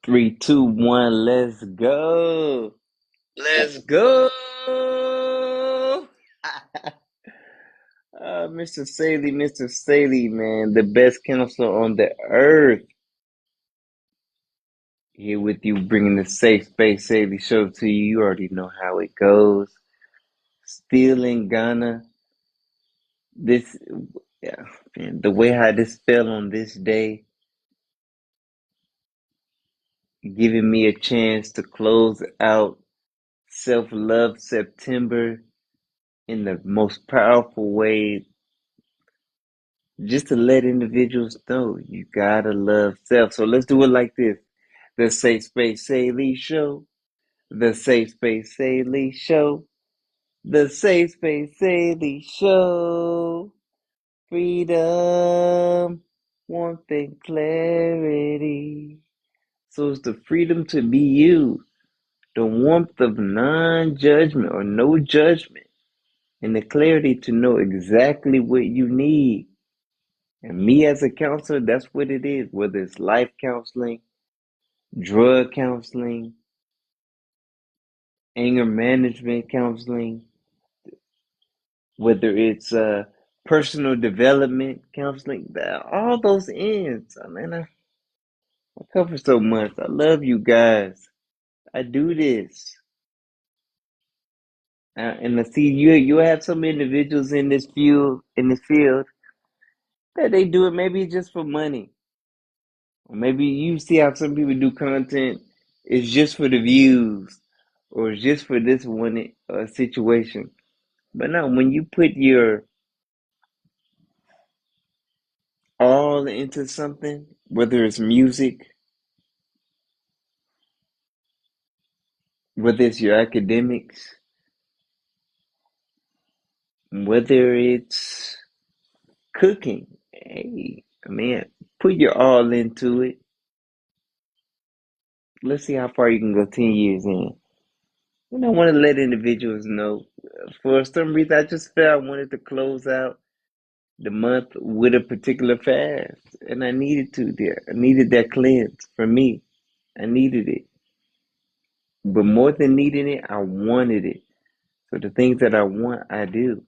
Three, two, one, let's go. Let's go. Mr. Saylee, Mr. Saylee, man, the best counselor on the earth. Here with you, bringing the Safe Space Saylee show to you. You already know how it goes. Still in Ghana. This, yeah, man, the way how this fell on this day, giving me a chance to close out Self Love September in the most powerful way, just to let individuals know you gotta love self. So let's do it like this. The Safe Space Saylee Show. The Safe Space Saylee Show. The Safe Space Saylee Show. Freedom, warmth, and clarity. So it's the freedom to be you, the warmth of non-judgment or no judgment, and the clarity to know exactly what you need. And me as a counselor, that's what it is, whether it's life counseling, drug counseling, anger management counseling, whether it's personal development counseling, all those ends. I mean, I cover so much. I love you guys. I do this. And I see you have some individuals in this field that they do it maybe just for money. Or maybe you see how some people do content, it's just for the views or it's just for this one situation. But no, when you put your all into something, whether it's music, whether it's your academics, whether it's cooking, hey, man, put your all into it. Let's see how far you can go 10 years in. And I want to let individuals know, for some reason, I just felt I wanted to close out the month with a particular fast, and I needed to there. I needed that cleanse for me. I needed it, but more than needing it, I wanted it. So the things that I want, I do.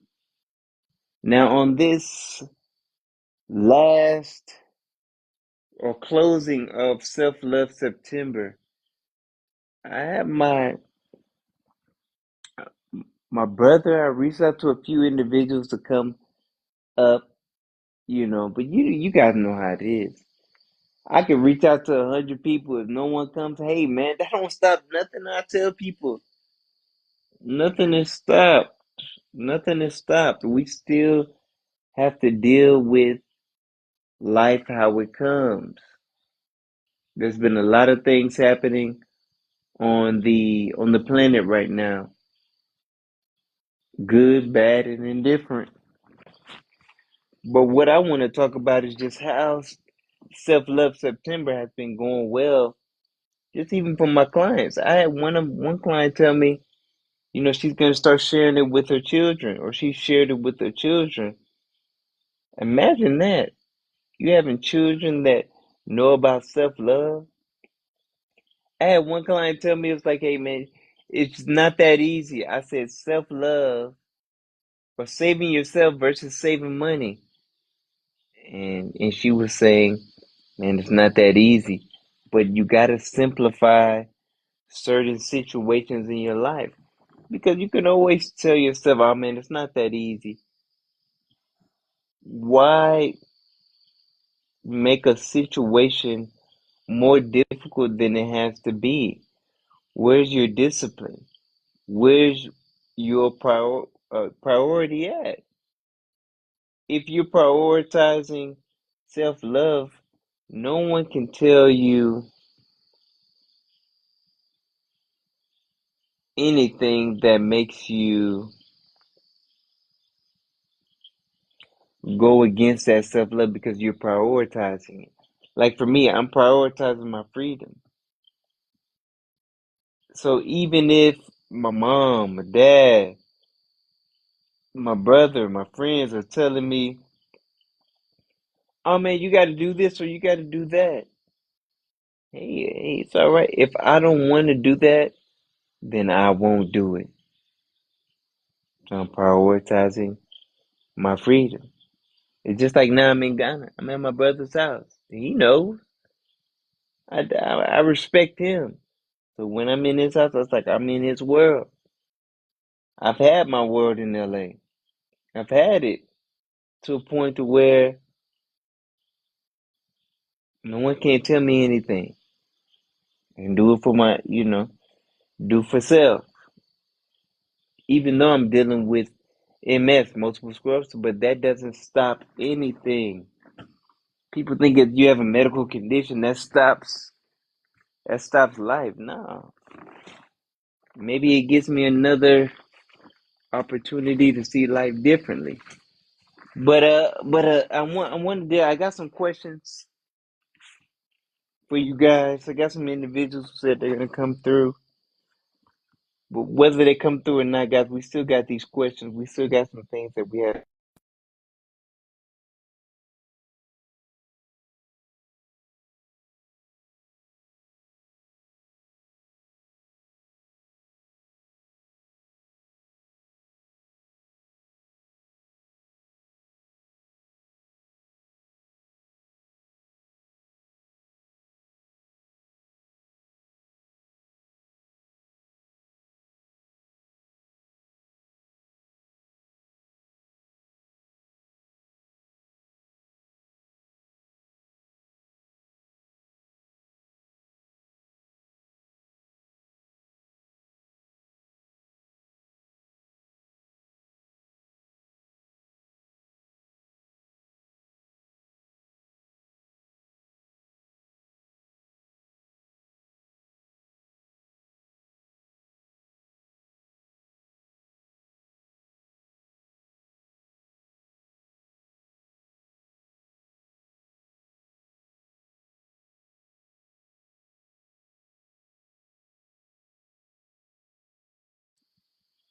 Now on this last or closing of Self Love September, I have my brother. I reached out to a few individuals to come up, but you guys know how it is. I can reach out to 100 people. If no one comes, hey man, that don't stop nothing. I tell people, nothing is stopped. Nothing is stopped. We still have to deal with life how it comes. There's been a lot of things happening on the planet right now. Good, bad, and indifferent. But what I want to talk about is just how Self Love September has been going well, just even for my clients. I had one client tell me, she's gonna start sharing it with her children, or she shared it with her children. Imagine that. You having children that know about self-love. I had one client tell me, it's like, hey man, it's not that easy. I said self-love or saving yourself versus saving money. And she was saying, man, it's not that easy. But you gotta simplify certain situations in your life. Because you can always tell yourself, oh man, it's not that easy. Why make a situation more difficult than it has to be? Where's your discipline? Where's your priority at? If you're prioritizing self love, no one can tell you anything that makes you go against that self love because you're prioritizing it. Like for me, I'm prioritizing my freedom. So even if my mom, my dad, my brother, my friends are telling me, oh man, you got to do this or you got to do that. Hey, it's all right. If I don't want to do that, then I won't do it. So I'm prioritizing my freedom. It's just like now I'm in Ghana. I'm at my brother's house. He knows. I respect him. So when I'm in his house, it's like I'm in his world. I've had my world in LA. I've had it to a point to where no one can't tell me anything. I can do it for do for self. Even though I'm dealing with MS, multiple sclerosis, but that doesn't stop anything. People think if you have a medical condition that stops life. No. Maybe it gives me another opportunity to see life differently. But I got some questions for you guys. I got some individuals who said they're gonna come through. But whether they come through or not, guys, we still got these questions. We still got some things that we have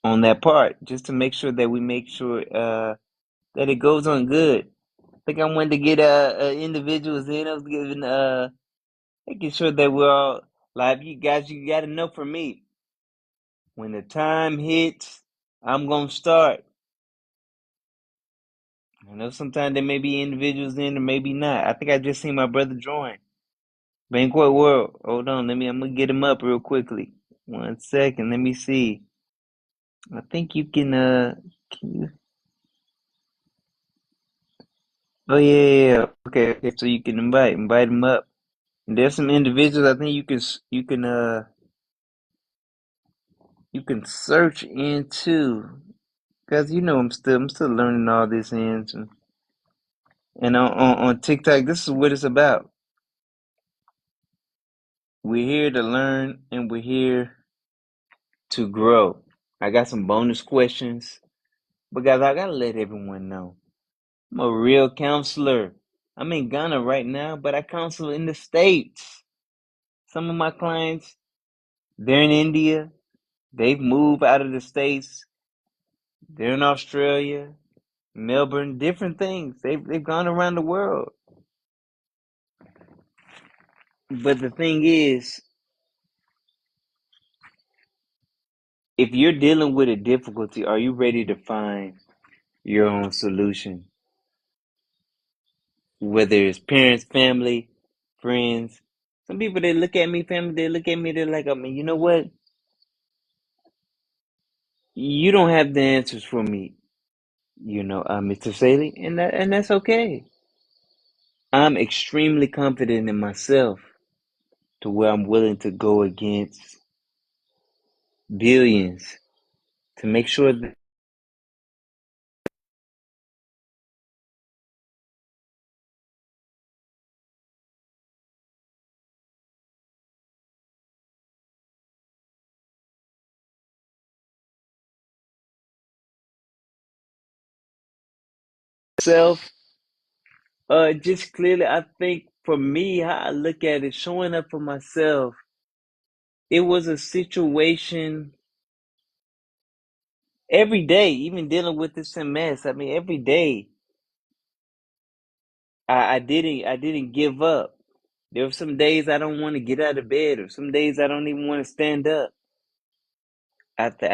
on that part, just to make sure that we make sure that it goes on good. I think I wanted to get individuals in. I was giving making sure that we're all live. You guys, you got to know for me when the time hits, I'm gonna start. I know sometimes there may be individuals in or maybe not. I think I just seen my brother join. Banquet World. Hold on, I'm gonna get him up real quickly. 1 second, let me see. I think you can you oh yeah. Okay, so you can invite him up. And there's some individuals I think you can search into because I'm still learning all this and on TikTok, this is what it's about. We're here to learn and we're here to grow. I got some bonus questions, but guys, I gotta let everyone know I'm a real counselor. I'm in Ghana right now, but I counsel in the States. Some of my clients, they're in India. They've moved out of the States. They're in Australia, Melbourne, different things. They've gone around the world. But the thing is, if you're dealing with a difficulty, are you ready to find your own solution? Whether it's parents, family, friends. Some people they look at me, family, they look at me, they're like, I mean, you know what? You don't have the answers for me, Mr. Saley, and that's okay. I'm extremely confident in myself to where I'm willing to go against billions to make sure that self, just clearly, I think for me, how I look at it, showing up for myself, it was a situation every day, even dealing with this MS. I mean, every day, I didn't give up. There are some days I don't want to get out of bed, or some days I don't even want to stand up. After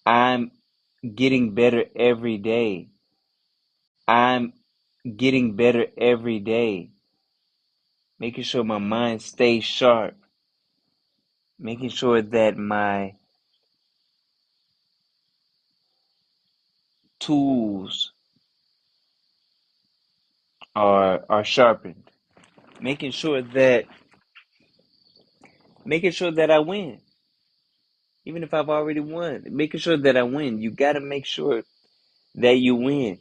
I'm getting better every day. I'm getting better every day. Making sure my mind stays sharp. Making sure that my tools are sharpened. Making sure that I win. Even if I've already won, making sure that I win. You got to make sure that you win.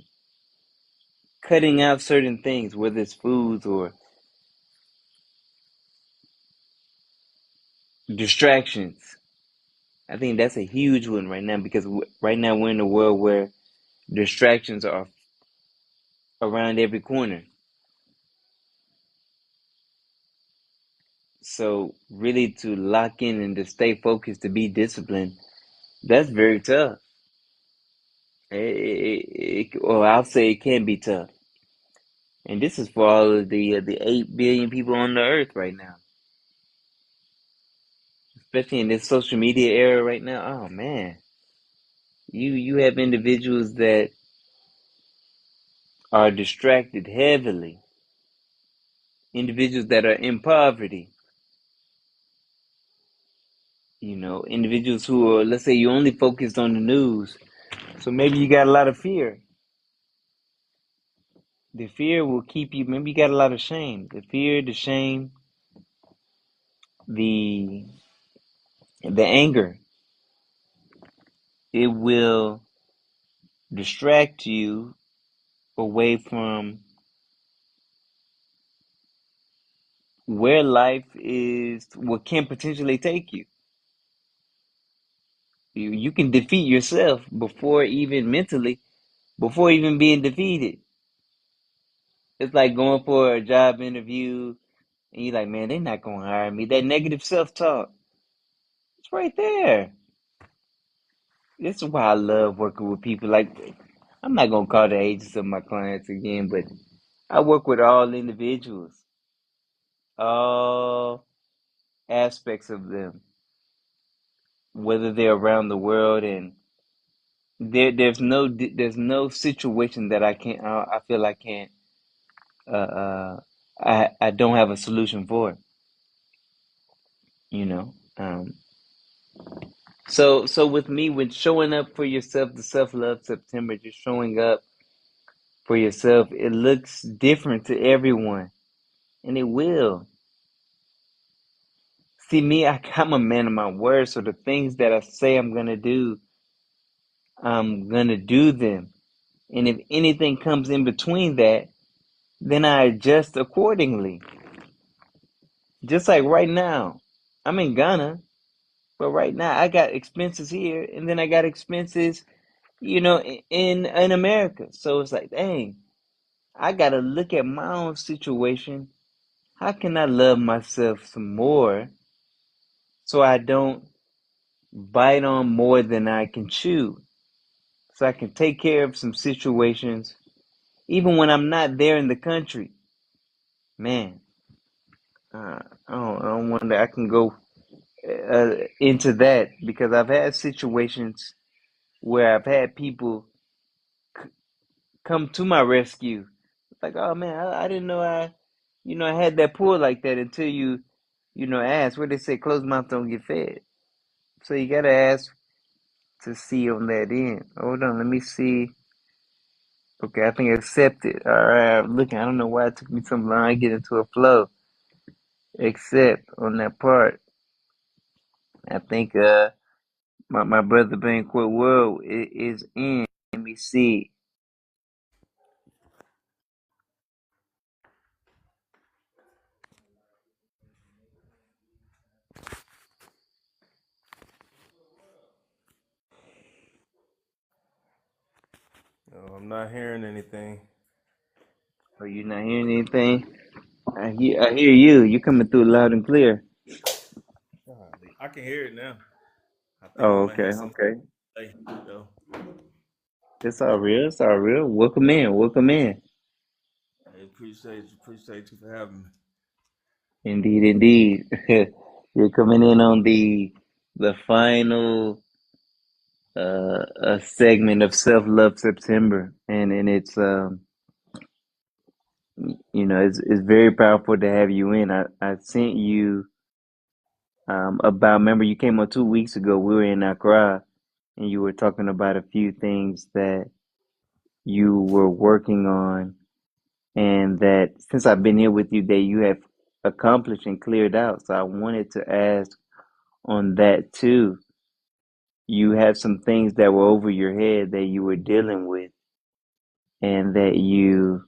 Cutting out certain things, whether it's foods or distractions. I think that's a huge one right now because right now we're in a world where distractions are around every corner. So really to lock in and to stay focused, to be disciplined, that's very tough. Or I'll say it can be tough. And this is for all of the 8 billion people on the earth right now, especially in this social media era right now. Oh man, you have individuals that are distracted heavily, individuals that are in poverty, individuals who are, let's say, you only focused on the news, so maybe you got a lot of fear. The fear will keep you. Maybe you got a lot of shame. The fear, the shame, the anger. It will distract you away from where life is, what can potentially take you. You can defeat yourself before even mentally, before even being defeated. It's like going for a job interview and you're like, man, they're not gonna hire me. That negative self-talk, it's right there. This is why I love working with people. Like, I'm not gonna call the ages of my clients again, but I work with all individuals, all aspects of them, whether they're around the world, and there's no situation that I feel I can't uh, uh I don't have a solution for, you know. So with me, when showing up for yourself, the self love September, just showing up for yourself, it looks different to everyone, and it will. See me, I'm a man of my word, so the things that I say I'm gonna do, I'm gonna do them. And if anything comes in between that, then I adjust accordingly. Just like right now, I'm in Ghana, but right now I got expenses here, and then I got expenses, in America. So it's like, dang, I gotta look at my own situation. How can I love myself some more so I don't bite on more than I can chew? So I can take care of some situations even when I'm not there in the country. Man, I don't wonder I can go into that because I've had situations where I've had people come to my rescue. It's like, oh man, I didn't know I had that pull like that until you ask. What they say, closed mouth don't get fed. So you gotta ask, to see on that end. Hold on, let me see. Okay, I think accepted. All right, I'm looking. I don't know why it took me so long to get into a flow. Accept on that part. I think my brother Banquet World is in. Let me see. No, I'm not hearing anything. Are you not hearing anything? I hear you. You coming through loud and clear. Golly. I can hear it now. I think I Oh, might okay, have some okay. delay, though. It's all real. It's all real. Welcome in. Welcome in. I appreciate you for having me. Indeed, indeed. You're coming in on the final segment of Self Love September, and it's it's very powerful to have you in. I sent you about. Remember, you came on 2 weeks ago. We were in Accra, and you were talking about a few things that you were working on, and that since I've been here with you, that you have accomplished and cleared out. So I wanted to ask on that too. You had some things that were over your head that you were dealing with, and that you,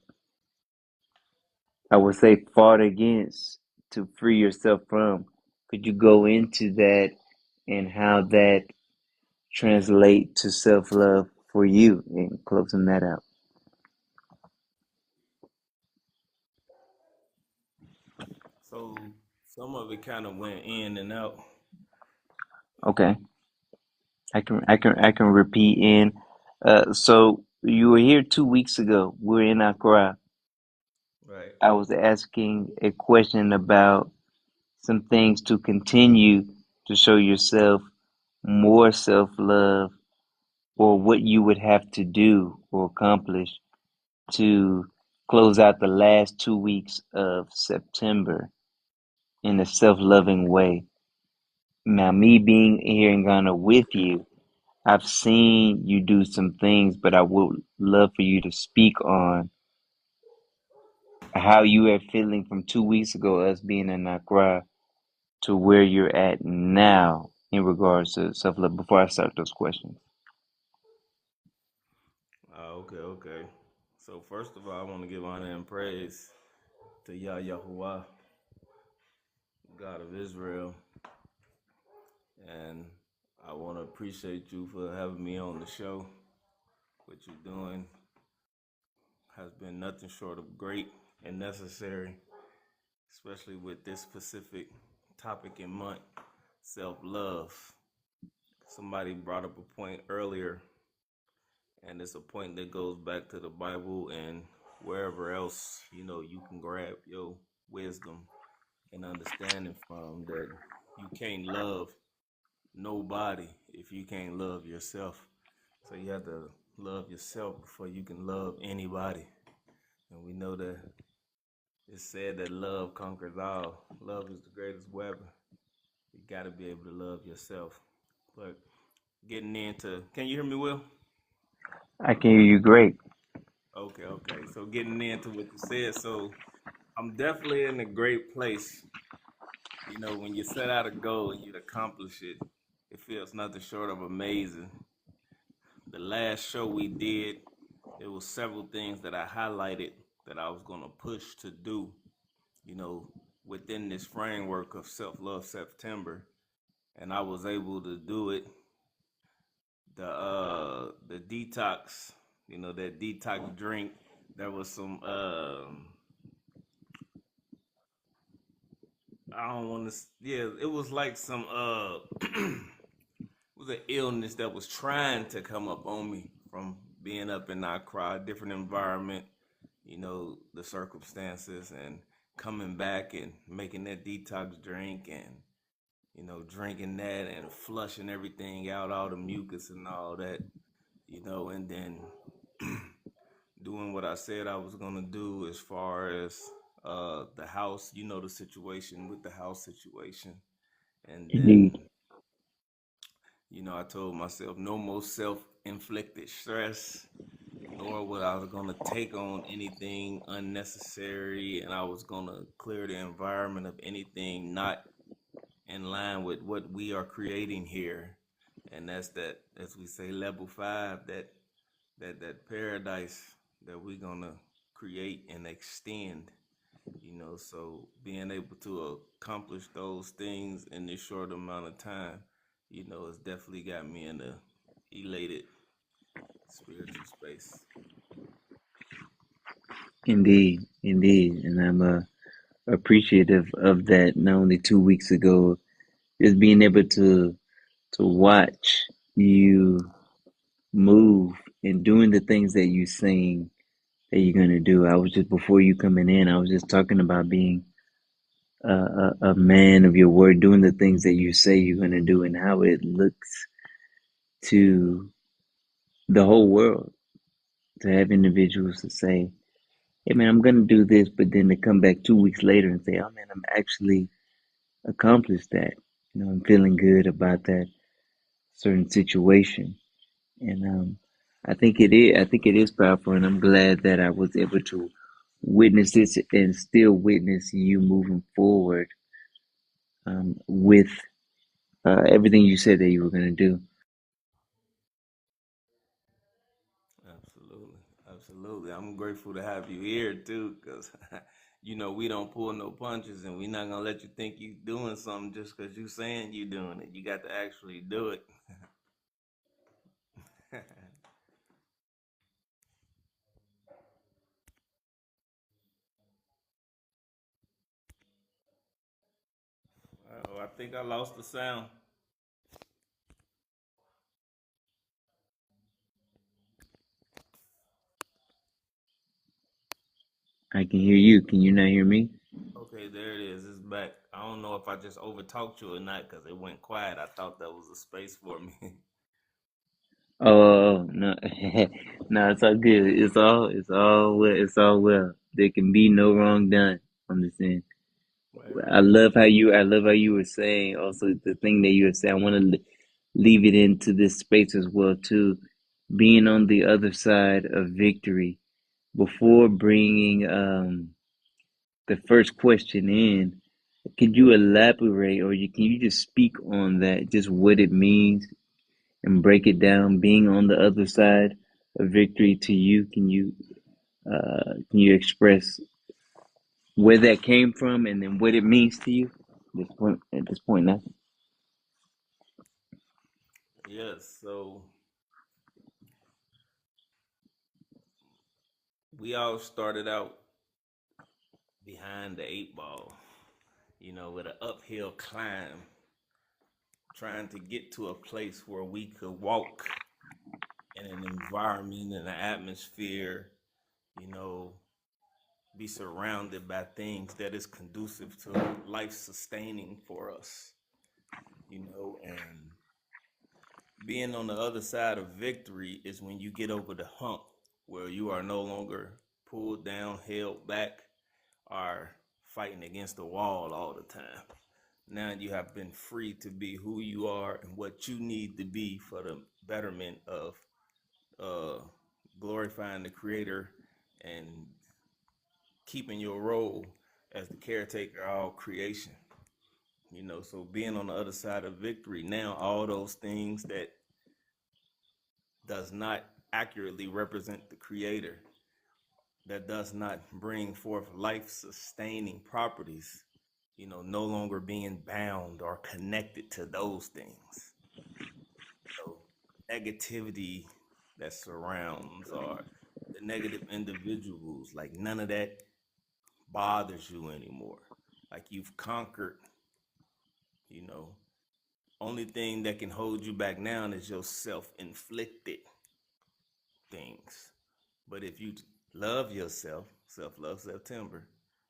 I would say, fought against to free yourself from. Could you go into that and how that translate to self love for you and closing that out? So some of it kind of went in and out. Okay, I can repeat in. So you were here 2 weeks ago. We were in Accra. Right. I was asking a question about some things to continue to show yourself more self love, or what you would have to do or accomplish to close out the last 2 weeks of September in a self loving way. Now, me being here in Ghana with you, I've seen you do some things, but I would love for you to speak on how you are feeling from 2 weeks ago, us being in Accra, to where you're at now in regards to self love before I start those questions. Okay. So first of all, I want to give honor and praise to Yah Yahuwah, God of Israel, and I want to appreciate you for having me on the show. What you're doing has been nothing short of great and necessary, especially with this specific topic in month, self-love. Somebody brought up a point earlier, and it's a point that goes back to the Bible and wherever else, you can grab your wisdom and understanding from, that you can't love nobody if you can't love yourself. So you have to love yourself before you can love anybody. And we know that it's said that love conquers all. Love is the greatest weapon. You got to be able to love yourself. But getting into, can you hear me, Will? I can hear you great. Okay. So getting into what you said, so I'm definitely in a great place. When you set out a goal and you accomplish it, it feels nothing short of amazing. The last show we did, it was several things that I highlighted that I was gonna push to do, you know, within this framework of self love September, and I was able to do it. The detox, that detox drink. There was some I don't want to. Yeah, it was like some it was an illness that was trying to come up on me from being up in Accra, different environment, the circumstances, and coming back and making that detox drink, and drinking that and flushing everything out, all the mucus and all that, and then doing what I said I was gonna do as far as the house, the situation with the house situation, and Indeed. then I told myself no more self-inflicted stress, nor was I was gonna take on anything unnecessary, and I was gonna clear the environment of anything not in line with what we are creating here. And that's that, as we say, level five, that paradise that we're gonna create and extend. So being able to accomplish those things in this short amount of time, it's definitely got me in a elated spiritual space. Indeed, indeed, and I'm appreciative of that. Not only 2 weeks ago, just being able to watch you move and doing the things that you saying that you're gonna do. I was just before you coming in, I was just talking about being a man of your word, doing the things that you say you're gonna do, and how it looks to the whole world to have individuals to say, "Hey, man, I'm gonna do this," but then to come back 2 weeks later and say, "Oh, man, I'm actually accomplished that." I'm feeling good about that certain situation, and I think it is. I think it is powerful, and I'm glad that I was able to witness this and still witness you moving forward with everything you said that you were going to do. Absolutely, absolutely. I'm grateful to have you here too, because we don't pull no punches, and we're not gonna let you think you doing something just because you saying you doing it. You got to actually do it. Oh, I think I lost the sound. I can hear you. Can you not hear me? Okay, there it is. It's back. I don't know if I just overtalked you or not because it went quiet. I thought that was a space for me. Oh no, no, it's all good. It's all well. There can be no wrong done on this end. Right, right. I love how you were saying also the thing that you were saying. I want to leave it into this space as well too. Being on the other side of victory before bringing the first question in. Could you elaborate, or can you just speak on that, just what it means and break it down? Being on the other side of victory to you, can you express where that came from and then what it means to you? At this point now. Yes. So we all started out behind the eight ball, with an uphill climb, trying to get to a place where we could walk in an environment and an atmosphere, you know, be surrounded by things that is conducive to life sustaining for us, and being on the other side of victory is when you get over the hump where you are no longer pulled down, held back, or fighting against the wall all the time. Now you have been free to be who you are and what you need to be for the betterment of uh, glorifying the creator and keeping your role as the caretaker of all creation. So being on the other side of victory, now all those things that does not accurately represent the creator, that does not bring forth life sustaining properties, no longer being bound or connected to those things. So negativity that surrounds or the negative individuals, like none of that bothers you anymore. Like you've conquered, you know. Only thing that can hold you back now is your self-inflicted things. But if you love yourself, self-love September,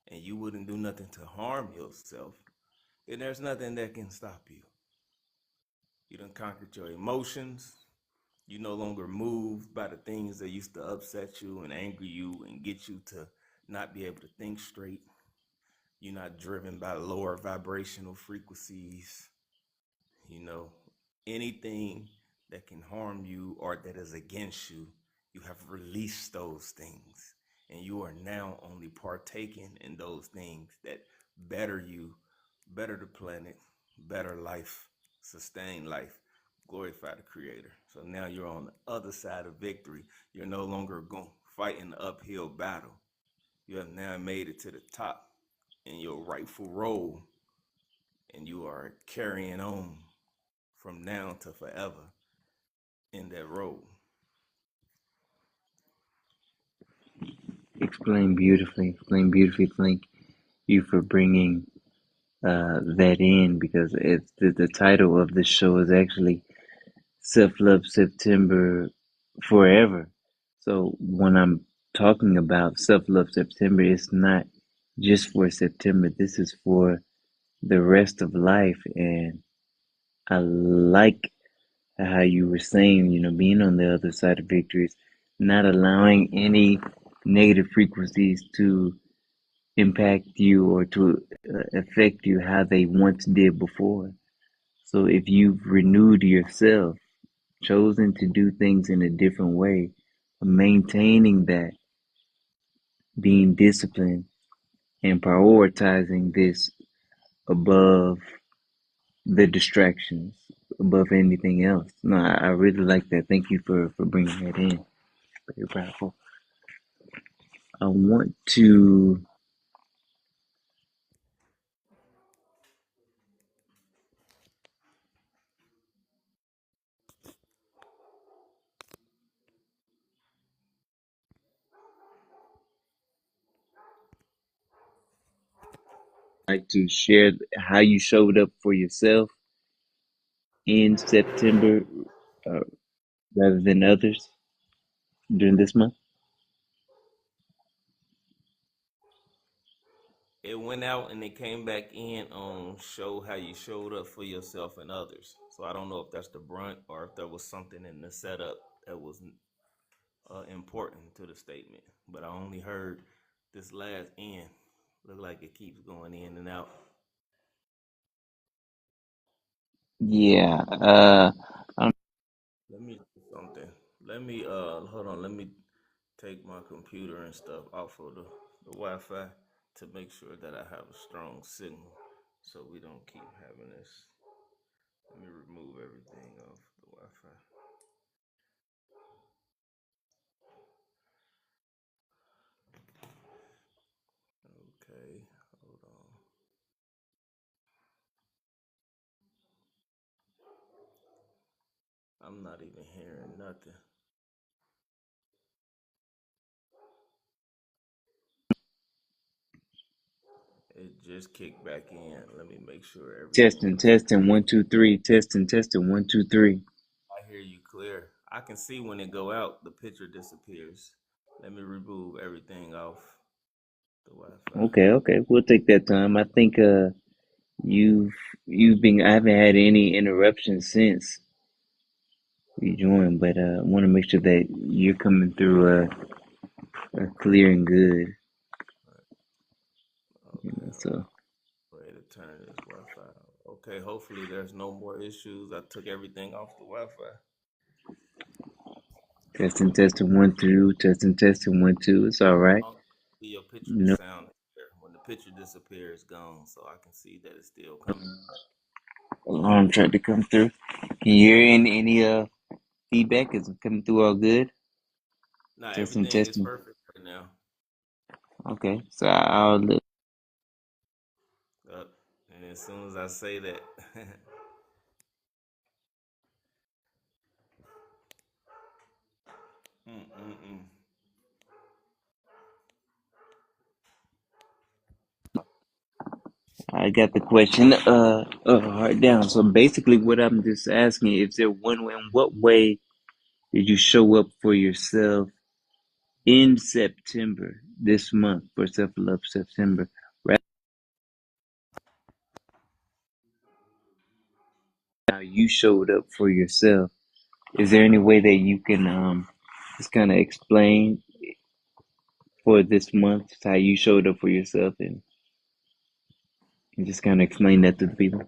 and you wouldn't do nothing to harm yourself, then there's nothing that can stop you. You done conquered your emotions. You no longer moved by the things that used to upset you and anger you and get you to not be able to think straight. You're not driven by lower vibrational frequencies, you know. anything that can harm you or that is against you, you have released those things. And you are now only partaking in those things that better you, better the planet, better life, sustain life, glorify the creator. So now you're on the other side of victory. You're no longer going fighting the uphill battle. You have now made it to the top in your rightful role, and you are carrying on from now to forever in that role. Explain beautifully. Explain beautifully. Thank you for bringing that in because it's the title of this show is actually Self Love September Forever. So when I'm talking about Self Love September, it's not just for September. This is for the rest of life. And I like how you were saying, being on the other side of victory is not allowing any negative frequencies to impact you or to affect you how they once did before. So if you've renewed yourself, chosen to do things in a different way, maintaining that, being disciplined, and prioritizing this above the distractions, above anything else. No, I really like that. Thank you for bringing that in. Very powerful. I want to share how you showed up for yourself in September uh, rather than others during this month. It went out and it came back in on show how you showed up for yourself and others. So I don't know if that's the brunt or if there was something in the setup that was important to the statement. But I only heard this last end. Look like it keeps going in and out. Yeah, I'm Let me do something. Let me hold on. Let me take my computer and stuff off of the Wi-Fi to make sure that I have a strong signal, so we don't keep having this. Let me remove everything off the Wi-Fi. Okay, hold on. I'm not even hearing nothing. It just kicked back in. Let me make sure everything testing, is. testing, 1, 2, 3, testing, testing, 1, 2, 3. I hear you clear. I can see when it go out, the picture disappears. Let me remove everything off the Wi-Fi. Okay, okay, we'll take that time. I think you've you've been. I haven't had any interruptions since we joined, but I want to make sure that you're coming through clear and good. Okay, hold So on. Way to turn this Wi-Fi off. Okay, hopefully there's no more issues. I took everything off the Wi-Fi. testing, testing, 1, 2, testing, testing, 1, 2. It's all right. See your picture, the No sound is there. When the picture disappears, it's gone, so I can see that it's still coming. alarm tried to come through. Can you hear any feedback? Is it coming through all good? Now Testing, everything is testing. perfect right now. Okay, so I'll look. Up. And as soon as I say that, mm-mm-mm. I got the question hard down. So basically, what I'm just asking is there one way? In what way did you show up for yourself in September this month for Self Love September? Right now, you showed up for yourself. Is there any way that you can just kind of explain for this month how you showed up for yourself and just kind of explain that to the people?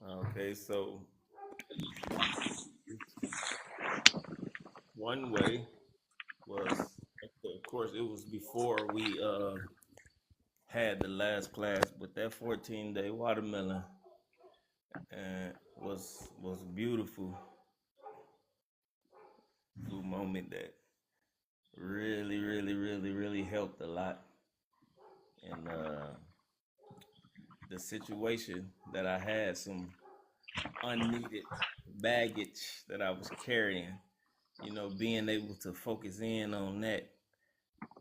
Okay, Okay, so one way was, of course, it was before we had the last class, but that 14-day watermelon was a beautiful moment that really, really, really, really helped a lot. And the situation that I had some unneeded baggage that I was carrying, being able to focus in on that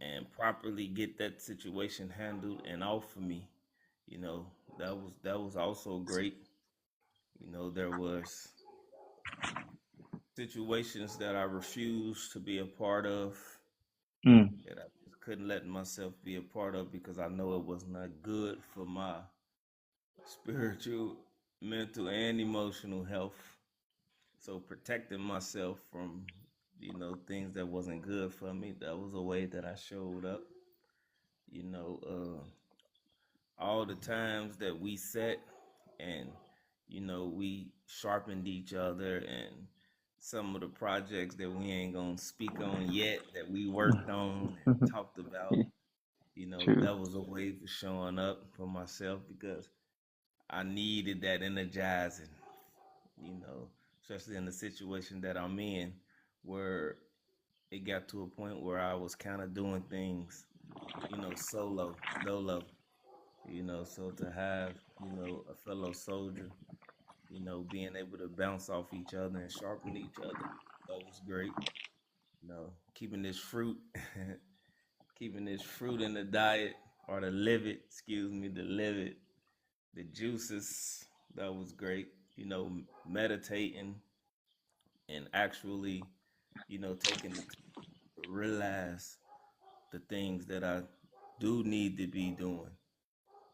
and properly get that situation handled and off of me, you know, that was also great. There was situations that I refused to be a part of Mm, that I just couldn't let myself be a part of because I know it was not good for my spiritual, mental, and emotional health. So protecting myself from, things that wasn't good for me, that was a way that I showed up. You know, all the times that we sat and, we sharpened each other and some of the projects that we ain't gonna speak on yet that we worked on and talked about, true. that was a way for showing up for myself because I needed that energizing, you know, especially in the situation that I'm in, where it got to a point where I was kind of doing things, solo, dolo, so to have, a fellow soldier, being able to bounce off each other and sharpen each other, that was great. Keeping this fruit, keeping this fruit in the diet or the live it, excuse me, the live it, the juices, that was great. Meditating and actually, taking the time to realize the things that I do need to be doing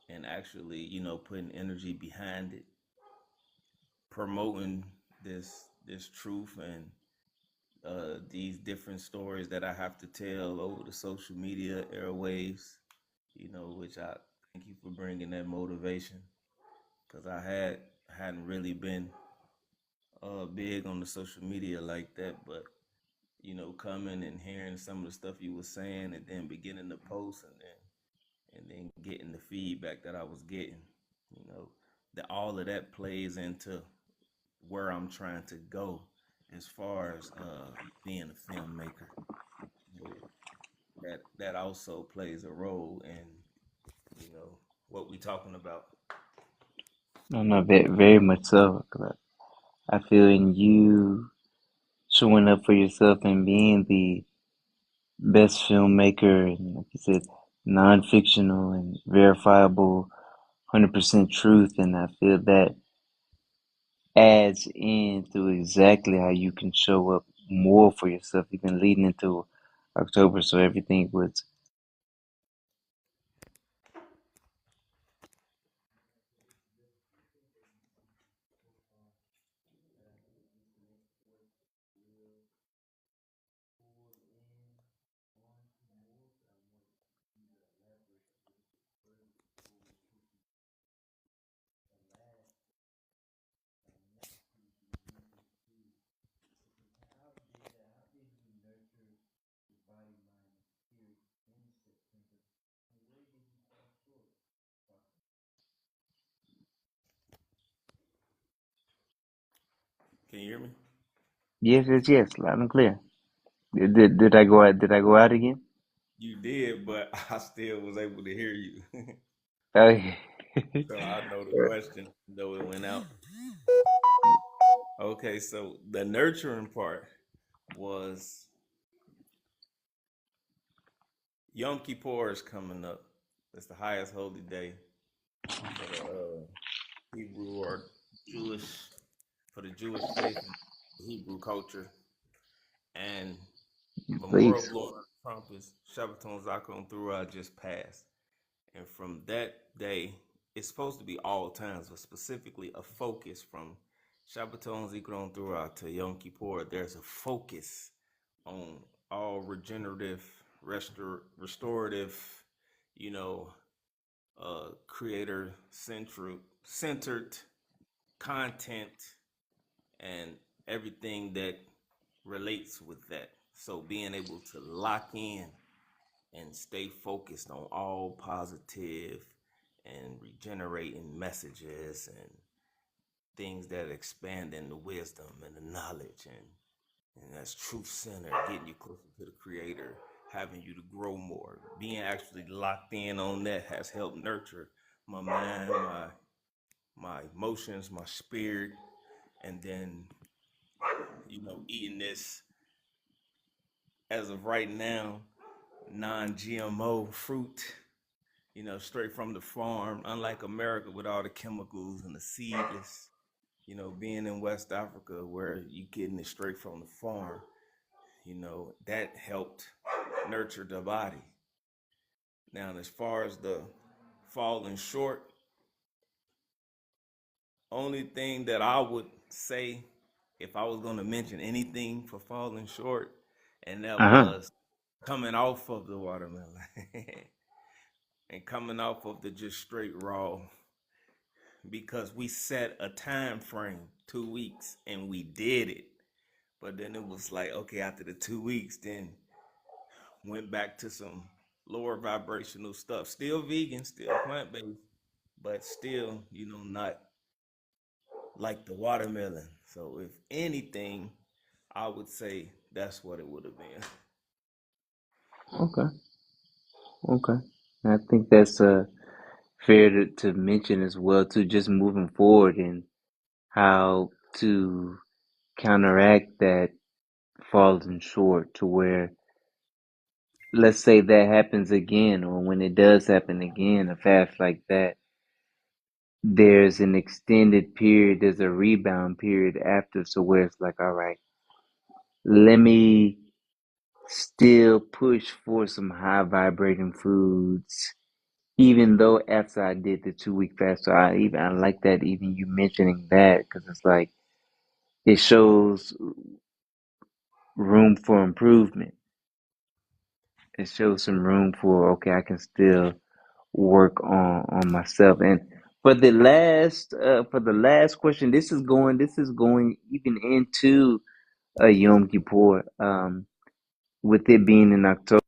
and actually, putting energy behind it, promoting this truth and these different stories that I have to tell over the social media airwaves, which I thank you for bringing that motivation because hadn't really been big on the social media like that, but coming and hearing some of the stuff you were saying and then beginning to post and then getting the feedback that I was getting, that all of that plays into where I'm trying to go as far as being a filmmaker. So that also plays a role in what we talking about. No, no, very, very much so. 'Cause I feel in you showing up for yourself and being the best filmmaker, and like you said, non-fictional and verifiable, 100% truth, and I feel that adds into exactly how you can show up more for yourself, even leading into October. So everything was Can you hear me? yes, yes, yes, loud and clear. Did I go out? Did I go out again? You did, but I still was able to hear you. Okay. So I know the question, though it went out. Okay, so the nurturing part was Yom Kippur is coming up. That's the highest holy day for the Hebrew or Jewish, for the Jewish faith and Hebrew culture. And Memorial Please. blowing of the trumpets, Shabbaton Zakon Thurah just passed. And from that day, it's supposed to be all times, but specifically a focus from Shabbaton Zikron Thurah to Yom Kippur. There's a focus on all regenerative, restorative, creator centered content and everything that relates with that. So being able to lock in and stay focused on all positive and regenerating messages and things that expand in the wisdom and the knowledge and that's truth centered, getting you closer to the creator, having you to grow more. Being actually locked in on that has helped nurture my mind, my emotions, my spirit, and then eating this as of right now, non-GMO fruit, straight from the farm, unlike America with all the chemicals and the seedless, being in West Africa where you getting it straight from the farm, that helped nurture the body. Now, as far as the falling short, only thing that I would say if I was going to mention anything for falling short, and that Uh-huh. was coming off of the watermelon and coming off of the just straight raw because we set a time frame 2 weeks and we did it, but then it was like, okay, after the 2 weeks, then went back to some lower vibrational stuff, still vegan, still plant-based, but still not like the watermelon. So if anything, I would say that's what it would have been. Okay. Okay. I think that's fair to mention as well too, just moving forward and how to counteract that falling short to where, let's say that happens again, or when it does happen again, a fast like that, there's an extended period, there's a rebound period after, so where it's like, all right, let me still push for some high vibrating foods, even though after I did the 2 week fast. So I like that, even you mentioning that, because it's like it shows room for improvement. It shows some room for, okay, I can still work on myself. And for the last question, this is going even into Yom Kippur, with it being in October.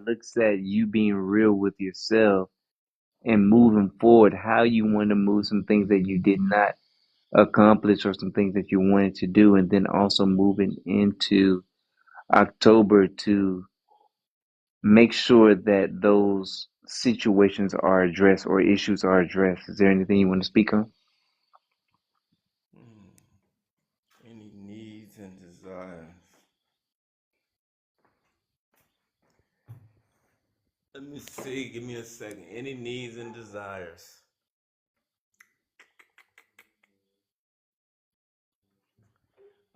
Looks at you being real with yourself and moving forward, how you want to move some things that you did not accomplish or some things that you wanted to do, and then also moving into October to make sure that those situations are addressed or issues are addressed. Is there anything you want to speak on? Hmm. Any needs and desires? Let me see. Give me a second. Any needs and desires?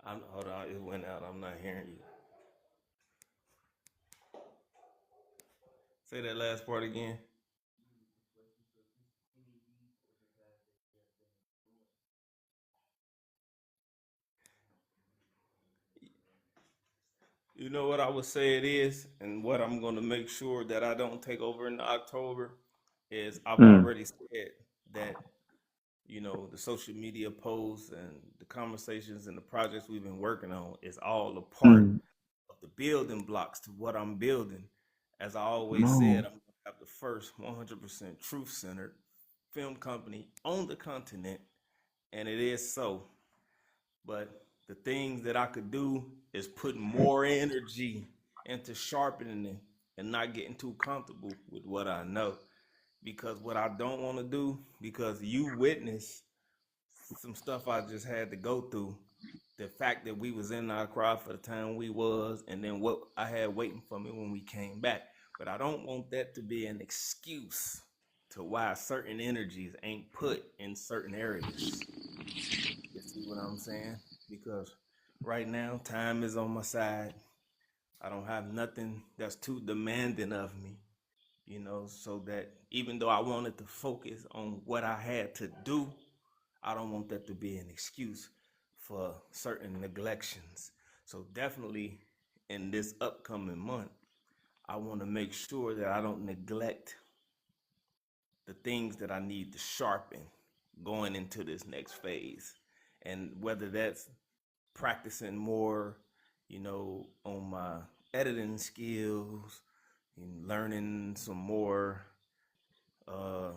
Hold on. It went out. I'm not hearing you. Say that last part again. You know what I would say it is, and what I'm going to make sure that I don't take over in October is I've Mm, already said that the social media posts and the conversations and the projects we've been working on is all a part mm, of the building blocks to what I'm building. As I always said, no. I'm going to have the first 100% truth centered film company on the continent, and it is so. But the things that I could do is put more energy into sharpening it and not getting too comfortable with what I know. Because what I don't want to do, because you witnessed some stuff I just had to go through. The fact that we was in our crowd for the time we was, and then what I had waiting for me when we came back. But I don't want that to be an excuse to why certain energies ain't put in certain areas. You see what I'm saying? Because right now, time is on my side. I don't have nothing that's too demanding of me, so that even though I wanted to focus on what I had to do, I don't want that to be an excuse for certain neglections. So definitely in this upcoming month, I want to make sure that I don't neglect the things that I need to sharpen going into this next phase. And whether that's practicing more, on my editing skills and learning some more uh,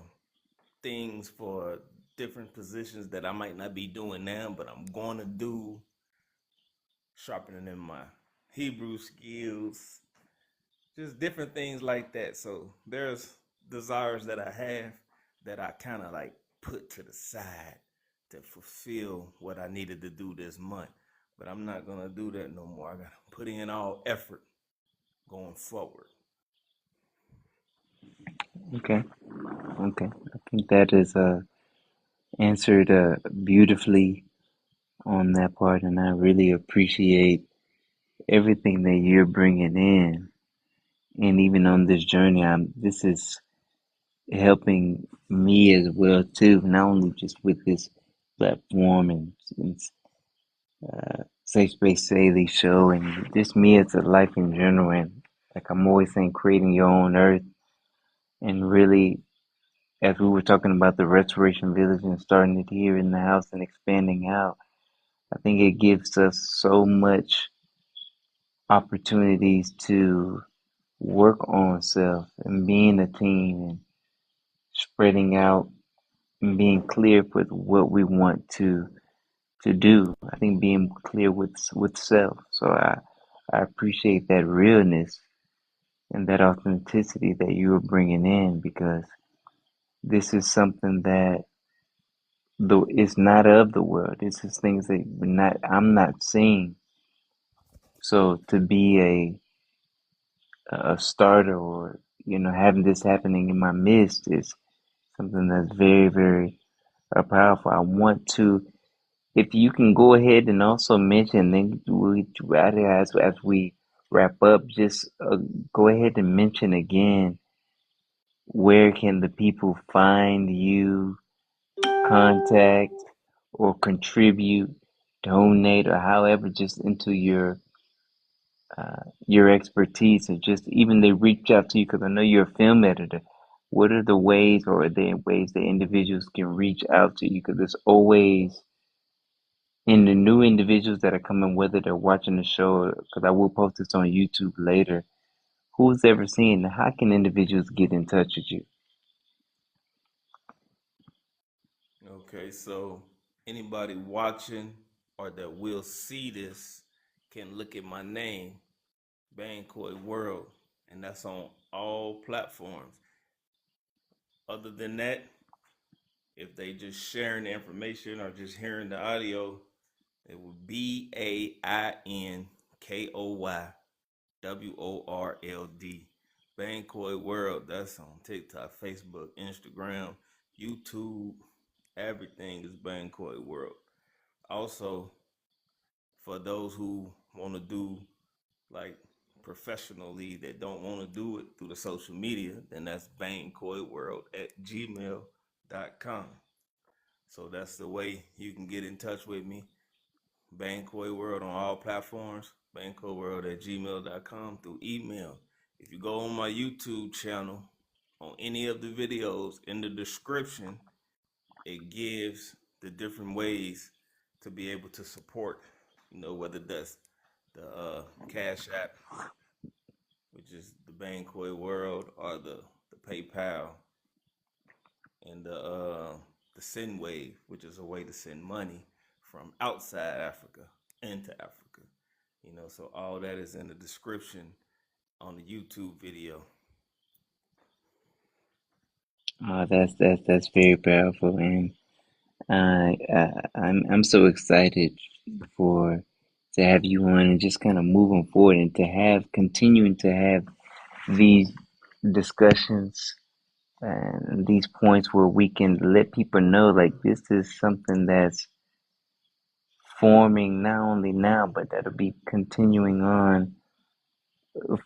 things for different positions that I might not be doing now, but I'm going to do, sharpening in my Hebrew skills, just different things like that. So there's desires that I have that I kind of like put to the side to fulfill what I needed to do this month. But I'm not gonna do that no more. I gotta put in all effort going forward. Okay. Okay. I think that is answered beautifully on that part, and I really appreciate everything that you're bringing in. And even on this journey, this is helping me as well too, not only just with this platform and Safe Space Saylee show, and just me as a life in general. And like I'm always saying, creating your own earth, and really, as we were talking about the Restoration Village and starting it here in the house and expanding out, I think it gives us so much opportunities to work on self and being a team and spreading out and being clear with what we want to do. I think being clear with self. So I appreciate that realness and that authenticity that you are bringing in, because this is something that the it's not of the world. This is things that I'm not seeing. So to be a starter, or having this happening in my midst, is something that's very, very powerful. I want to, if you can go ahead and also mention, then as we wrap up, just go ahead and mention again, where can the people find you, contact, or contribute, donate, or however, just into your expertise, or just even they reach out to you, because I know you're a film editor. What are the ways, or are there ways that individuals can reach out to you? Because there's always, in the new individuals that are coming, whether they're watching the show, because I will post this on YouTube later, who's ever seen, how can individuals get in touch with you? Okay, so anybody watching or that will see this can look at my name, Bancoy World, and that's on all platforms. Other than that, if they just sharing the information or just hearing the audio, it would BAINKOYWORLD. Bancoy World. That's on TikTok, Facebook, Instagram, YouTube. Everything is Bancoy World. Also, for those who want to do like professionally that don't want to do it through the social media, then that's Bancoyworld at gmail.com. So that's the way you can get in touch with me. Bancoy World on all platforms, bancoyworld at gmail.com through email. If you go on my YouTube channel, on any of the videos in the description, it gives the different ways to be able to support, whether that's the Cash App, which is the Bancoy World, or the PayPal, and the Send Wave, which is a way to send money from outside Africa into Africa. So all that is in the description on the YouTube video. That's very powerful, and I'm so excited for to have you on, and just kind of moving forward, and to have continuing to have these discussions and these points where we can let people know, like, this is something that's forming not only now, but that'll be continuing on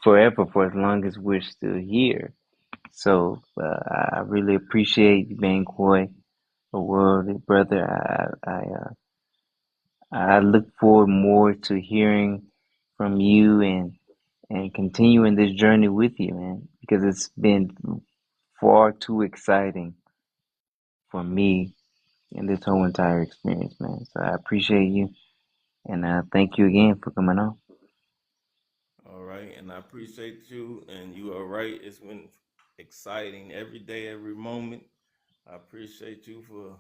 forever, for as long as we're still here. So I really appreciate Banquoy world, brother. I look forward more to hearing from you and continuing this journey with you, man, because it's been far too exciting for me in this whole entire experience, man. So I appreciate you and thank you again for coming on. All right, and I appreciate you, and you are right. It's been exciting every day, every moment. I appreciate you for,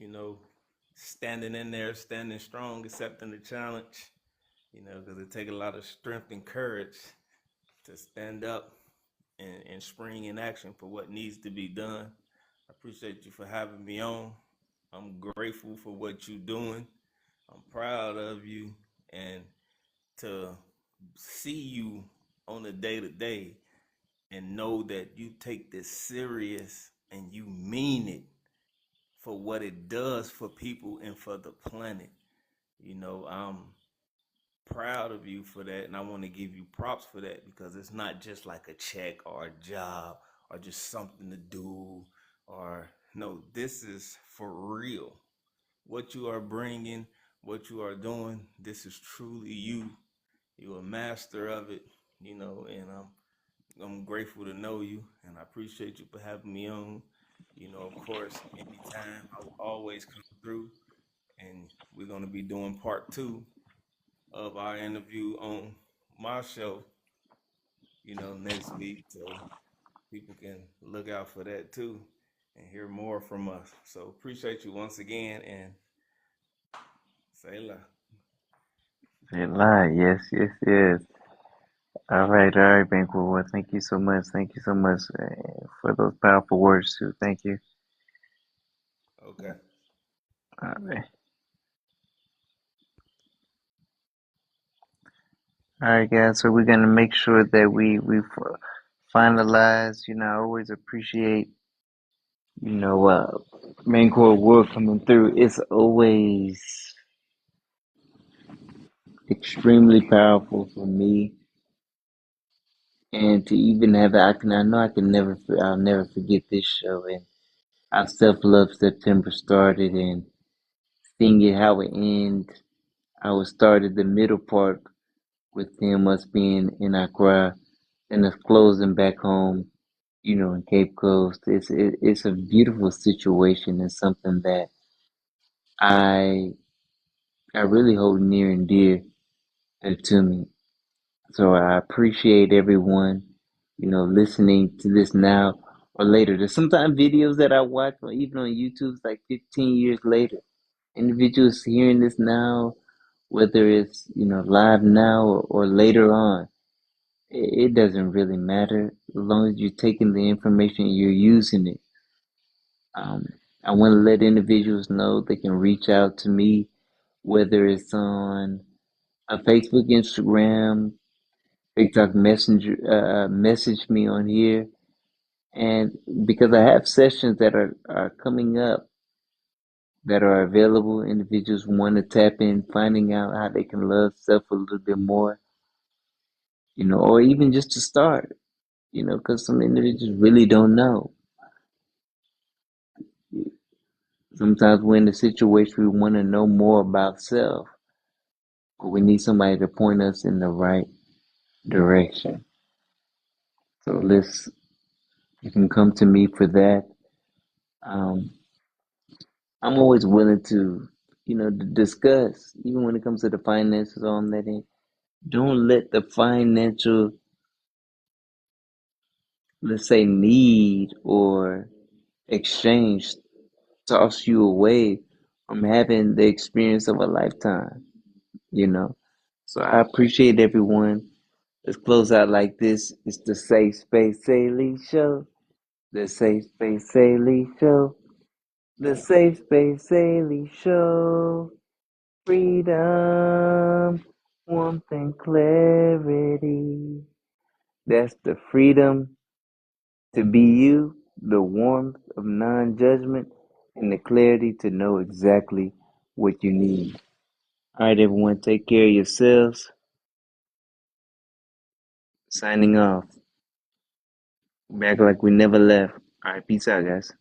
you know, standing in there, standing strong, accepting the challenge, because it takes a lot of strength and courage to stand up and spring in action for what needs to be done. I appreciate you for having me on. I'm grateful for what you're doing. I'm proud of you, and to see you on a day to day and know that you take this serious and you mean it for what it does for people and for the planet. I'm proud of you for that, and I want to give you props for that because it's not just like a check or a job or just something to do or no, this is for real. What you are bringing, what you are doing, this is truly you. You're a master of it, and I'm grateful to know you, and I appreciate you for having me on. Of course, anytime I will always come through, and we're gonna be doing part two of our interview on my show, next week, so people can look out for that too and hear more from us. So appreciate you once again, and say la. Say lie, yes, yes, yes. All right, Banquet. Well, thank you so much. Thank you so much for those powerful words too. Thank you. Okay. All right. All right, guys. So we're gonna make sure that we finalize. I always appreciate main core work coming through. It's always extremely powerful for me, and to even have I know I can I'll never forget this show and how Self Love September started and seeing it how it ends. I was started the middle part with them us being in Accra and us closing back home, in Cape Coast. It's a beautiful situation and something that I I really hold near and dear to me. So I appreciate everyone, listening to this now or later. There's sometimes videos that I watch, or even on YouTube, it's like 15 years later. Individuals hearing this now, whether it's, live now or later on, it doesn't really matter as long as you're taking the information and you're using it. Um, I want to let individuals know they can reach out to me, whether it's on a Facebook, Instagram, TikTok Messenger, message me on here. And because I have sessions that are coming up that are available, individuals want to tap in, finding out how they can love self a little bit more, or even just to start, because some individuals really don't know. Sometimes we're in a situation we want to know more about self, but we need somebody to point us in the right direction. So you can come to me for that. Um, I'm always willing to, to discuss, even when it comes to the finances on that end. Don't let the financial, let's say, need or exchange toss you away from having the experience of a lifetime, you know. So I appreciate everyone. Let's close out like this. It's the Safe Space Saylee Show. The Safe Space Saylee Show. The Safe Space Saylee Show. Freedom, warmth, and clarity. That's the freedom to be you, the warmth of non judgment, and the clarity to know exactly what you need. All right, everyone, take care of yourselves. Signing off. Back like we never left. All right, peace out, guys.